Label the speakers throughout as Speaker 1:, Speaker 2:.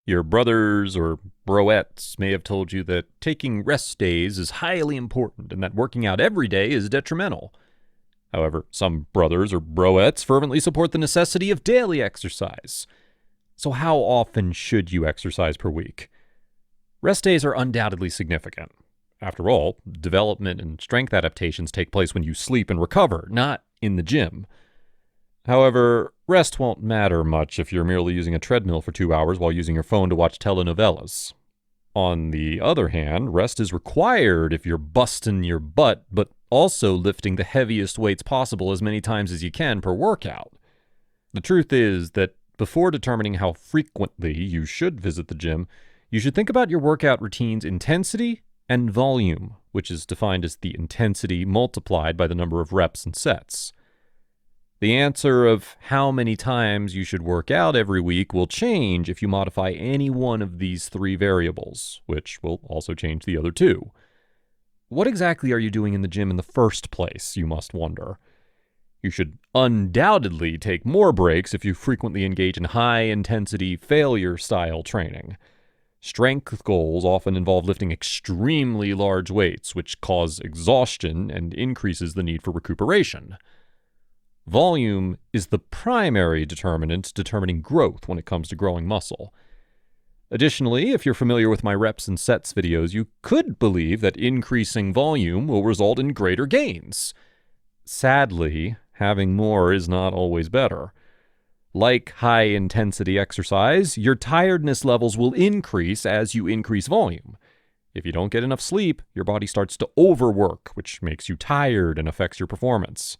Speaker 1: Your brothers or broettes may have told you that taking rest days is highly important and that working out every day is detrimental. However, some brothers or broettes fervently support the necessity of daily exercise. So how often should you exercise per week? Rest days are undoubtedly significant. After all, development and strength adaptations take place when you sleep and recover, not in the gym. However, rest won't matter much if you're merely using a treadmill for 2 hours while using your phone to watch telenovelas. On the other hand, rest is required if you're busting your butt, but also lifting the heaviest weights possible as many times as you can per workout. The truth is that before determining how frequently you should visit the gym, you should think about your workout routine's intensity and volume, which is defined as the intensity multiplied by the number of reps and sets. The answer of how many times you should work out every week will change if you modify any one of these three variables, which will also change the other two. What exactly are you doing in the gym in the first place, you must wonder? You should undoubtedly take more breaks if you frequently engage in high-intensity failure-style training. Strength goals often involve lifting extremely large weights, which cause exhaustion and increases the need for recuperation. Volume is the primary determinant determining growth when it comes to growing muscle. Additionally, if you're familiar with my reps and sets videos, you could believe that increasing volume will result in greater gains. Sadly, having more is not always better. Like high-intensity exercise, your tiredness levels will increase as you increase volume. If you don't get enough sleep, your body starts to overwork, which makes you tired and affects your performance.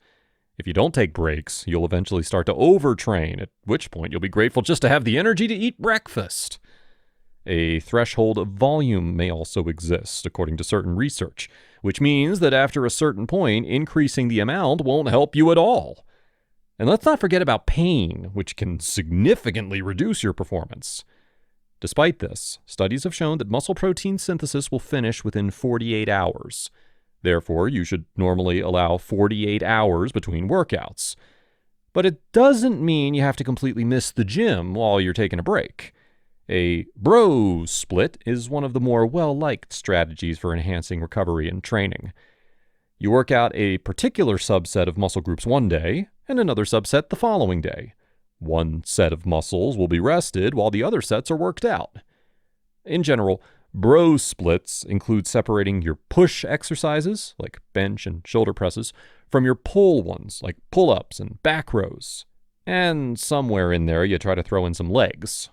Speaker 1: If you don't take breaks, you'll eventually start to overtrain, at which point you'll be grateful just to have the energy to eat breakfast. A threshold of volume may also exist, according to certain research, which means that after a certain point, increasing the amount won't help you at all. And let's not forget about pain, which can significantly reduce your performance. Despite this, studies have shown that muscle protein synthesis will finish within 48 hours. Therefore, you should normally allow 48 hours between workouts. But it doesn't mean you have to completely miss the gym while you're taking a break. A bro split is one of the more well-liked strategies for enhancing recovery and training. You work out a particular subset of muscle groups one day, and another subset the following day. One set of muscles will be rested while the other sets are worked out. In general, bro splits include separating your push exercises, like bench and shoulder presses, from your pull ones, like pull-ups and back rows. And somewhere in there, you try to throw in some legs.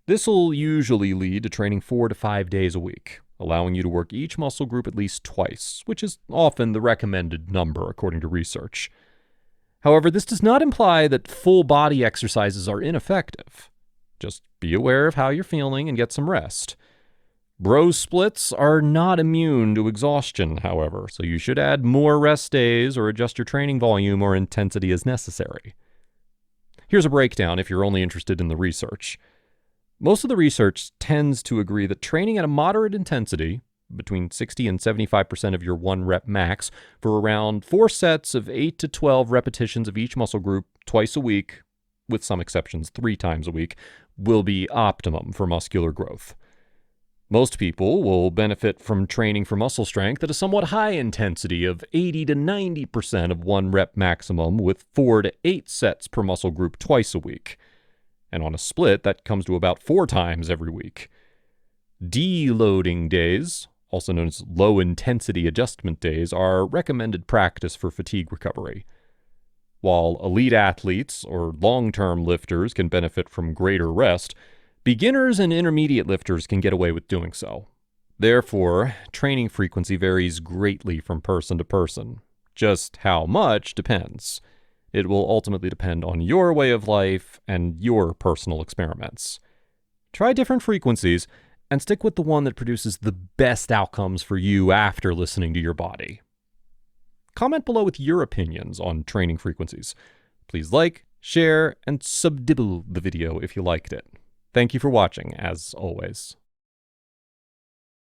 Speaker 1: This will usually lead to training 4 to 5 days a week, allowing you to work each muscle group at least twice, which is often the recommended number according to research. However, this does not imply that full body exercises are ineffective. Just be aware of how you're feeling and get some rest. Bro splits are not immune to exhaustion, however, so you should add more rest days or adjust your training volume or intensity as necessary. Here's a breakdown if you're only interested in the research. Most of the research tends to agree that training at a moderate intensity, between 60 and 75% of your 1-rep max, for around 4 sets of 8 to 12 repetitions of each muscle group twice a week, with some exceptions 3 times a week, will be optimum for muscular growth. Most people will benefit from training for muscle strength at a somewhat high intensity of 80 to 90% of 1-rep maximum with 4 to 8 sets per muscle group twice a week. And on a split, that comes to about 4 times every week. Deloading days, also known as low-intensity adjustment days, are recommended practice for fatigue recovery. While elite athletes or long-term lifters can benefit from greater rest, beginners and intermediate lifters can get away with doing so. Therefore, training frequency varies greatly from person to person. Just how much depends. It will ultimately depend on your way of life and your personal experiments. Try different frequencies and stick with the one that produces the best outcomes for you after listening to your body. Comment below with your opinions on training frequencies. Please like, share, and subdibble the video if you liked it. Thank you for watching, as always.